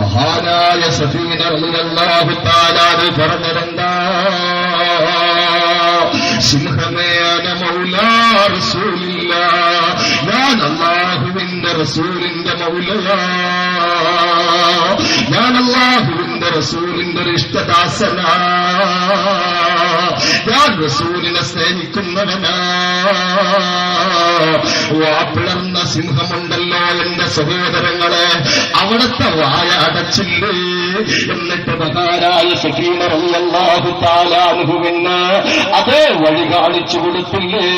മഹാനായ സഫീന റളിയല്ലാഹു തആല പറഞ്ഞതെന്താ? സിംഹമേ അന മൗലാ റസൂലില്ലാഹ്, ഞാൻ അല്ലാഹുവിന്റെ റസൂലിന്റെ മൗലയാ, ഞാൻ അല്ലാഹുവിന്റെ റസൂലിന്റെ ഒരു ഇഷ്ടദാസനാ, ഞാൻ റസൂലിനെ സ്നേഹിക്കുന്നവനാ. വാപ്പിളർന്ന സിംഹമുണ്ടല്ലോ എന്റെ സഹോദരങ്ങളെ, അവിടുത്തെ വായ അടച്ചില്ലേ? എന്നിട്ട് മഹാനായ സഫീന റളിയല്ലാഹു തആല അൻഹുവിന് അതേ വഴി കാണിച്ചു കൊടുത്തില്ലേ?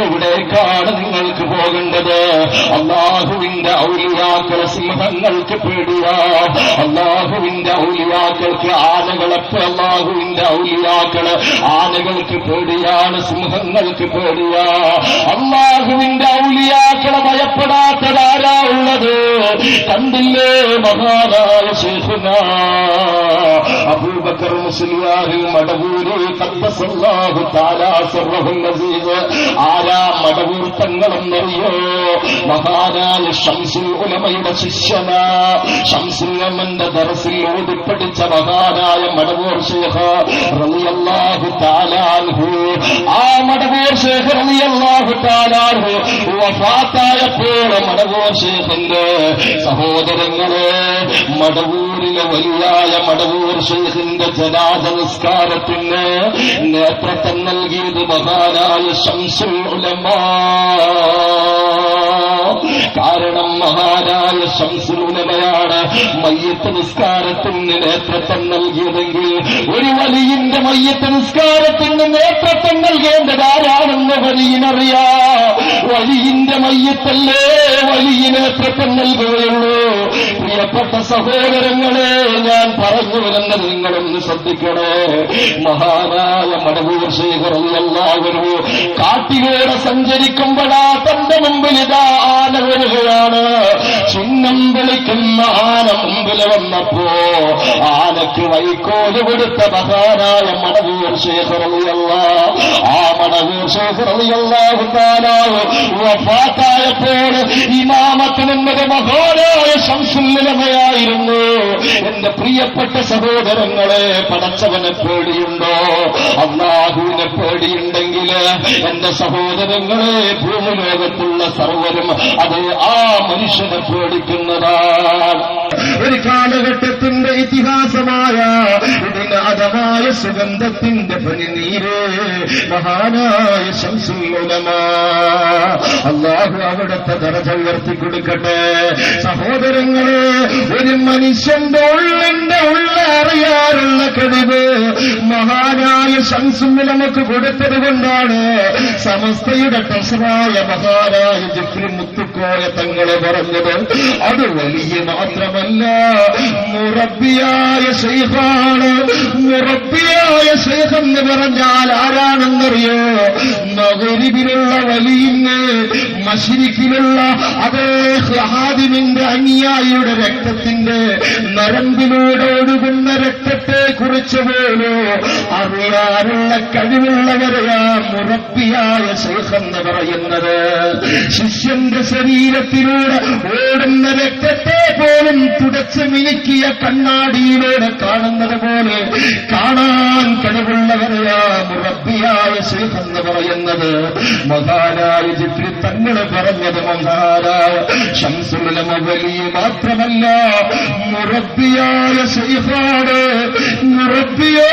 എവിടേക്കാണ് നിങ്ങൾക്ക് പോകേണ്ടത്? അല്ലാഹുവിന്റെ ഔലിയാക്കളെ സിംഹങ്ങൾക്ക് പേടിയാ, അല്ലാഹുവിന്റെ ഔലിയാക്കൾക്ക് ആനകളെപ്പോ, അല്ലാഹുവിന്റെ ഔലിയാക്കള് ആനകൾക്ക് പേടിയാണ്, സിംഹങ്ങൾക്ക് പേടിയാ. അല്ലാഹുവിന്റെ ഔലിയാക്കളെ ഭയപ്പെടാത്തതാരാ ഉള്ളത്? കണ്ടില്ലേ മഹാനായ ശൈഖുനാ അബൂബക്കർ മുസ്ലിയാർ മടവൂരി ഖദ്ദസല്ലാഹു തആല സിർറഹുൽ അസീസ്. ആരാ മടവൂർ തങ്ങളെന്നറിയോ? മഹാനായ ശംസുൽ ഉലമയുടെ ശിഷ്യനാ. ശംസുൽ ഉലമന്റെ ദർസിൽ ഓതിപ്പടിച്ച മഹാനായ മടവൂർ ശൈഖ് റളിയല്ലാഹു തആല അൻഹു. ആ മടവൂർ ശൈഖ് റളിയല്ലാഹു തആല അൻഹു വഫാത്തായപ്പോൾ മടവൂർ ശൈഖിന്റെ സഹോദരങ്ങളെ, മടവൂരിലെ വലിയായ മടവൂർ ശൈഖിന്റെ ജനാസ നിസ്കാരത്തിന് നേതൃത്വം നൽകിയത് മഹാനായ ശംസുൽ ഉലമാ. കാരണം മഹാനായ ശംസുൽ ഉലമയാണ് മയ്യത്ത് നിസ്കാരത്തിന് നേതൃത്വം നൽകിയതെങ്കിൽ ഒരു വലിയന്റെ മയ്യത്ത് നിസ്കാരത്തിന് നേതൃത്വം നൽകേണ്ടത് ആരാണെന്ന് വലിയനറിയാ. വലിയന്റെ മയ്യത്തല്ലേ വലിയ നേതൃത്വം നൽകുകയുള്ളൂ. പ്രിയപ്പെട്ട സഹോദരങ്ങളെ, ഞാൻ പറഞ്ഞു വരുന്നത് നിങ്ങളൊന്ന് ശ്രദ്ധിക്കണേ. മഹാനായ മടവൂർ ശൈഖ് റളിയല്ലാഹു അൻഹു കാട്ടിലൂടെ സഞ്ചരിക്കുമ്പോഴാ തന്റെ മുമ്പിൽ ഇതാ ആന വരികയാണ്. ചിഹ്നം വിളിക്കുന്ന ആന മുമ്പിൽ വന്നപ്പോ ആനയ്ക്ക് വൈക്കോല് കൊടുത്ത മഹാനായ മടവൂർ ശൈഖ് റളിയല്ലാഹു, ആ മടവൂർ ശൈഖ് റളിയല്ലാഹു തആല വഫാത്തായപ്പോൾ ഇമാമത്ത് നിന്നത് മഹാനായ ശംസുൽ ഉലമയായിരുന്നു. എന്റെ പ്രിയപ്പെട്ട സഹോദരങ്ങളെ, പടച്ചവനെ പേടിയുണ്ടോ? അല്ലാഹുവിനെ പേടിയുണ്ടെങ്കിൽ എന്റെ സഹോദരങ്ങളെ, ഭൂമിലോകത്തുള്ള സർവരും അത് ആ മനുഷ്യനെ പേടിക്കുന്നതാണ്. ഒരു കാലഘട്ടത്തിന്റെ ഇതിഹാസമായ ഇതിന് അതമായ സുഗന്ധത്തിന്റെ പനിനീര് മഹാനായ ശംസുൽ ഉലമാ. അല്ലാഹു അവിടുത്തെ ദറജ ഉയർത്തി കൊടുക്കട്ടെ. സഹോദരങ്ങളെ, ഒരു മനുഷ്യന്റെ ഉള്ളിന്റെ ഉള്ളറിയാറുള്ള കഴിവ് മഹാനായ ശംസുൽ ഉലമക്ക് കൊടുത്തത് കൊണ്ടാണ് സമസ്തയുടെ ട്രഷറായ മഹാനായ ജിഫ്രി മുത്തുക്കോയ തങ്ങളെ പറഞ്ഞത്. അത് വലിയ മാത്രമല്ല, മുറബ്ബിയായ ശൈഖാണ്. മുറബ്ബിയായ ശൈഖ് എന്ന് പറഞ്ഞാൽ ആരാണെന്നറിയോ? മഗ്രിബിലുള്ള വലിയന്, മശ്രിക്കിലുള്ള അതേ ഹാദിമിന്റെ അനുയായിയുടെ രക്തത്തിന്റെ നരമ്പിലൂടെ ഒഴുകുന്ന രക്തത്തെ കുറിച്ച് പോലും അറിയാനുള്ള കഴിവുള്ളവരെയാ മുറബ്ബിയായ ശൈഖ് എന്ന് പറയുന്നത്. ശിഷ്യന്റെ ശരീരത്തിലൂടെ ഓടുന്ന രക്തത്തെ പോലും തുടച്ച് മിനുക്കിയ കണ്ണാടിയിലൂടെ കാണുന്നത് പോലെ കാണാൻ കഴിവുള്ളവരെയാ മുറബ്ബിയായ ശൈഖ് എന്ന് പറയുന്നത്. മഹാനായ ജിബ്രീൽ തങ്ങളെ പറഞ്ഞത് മഹാനായ ശംസുൽ ഉലമ വലിയ മാത്രമല്ല, മുറബ്ബിയായ ശൈഖാണ്. മുറബ്ബിയായ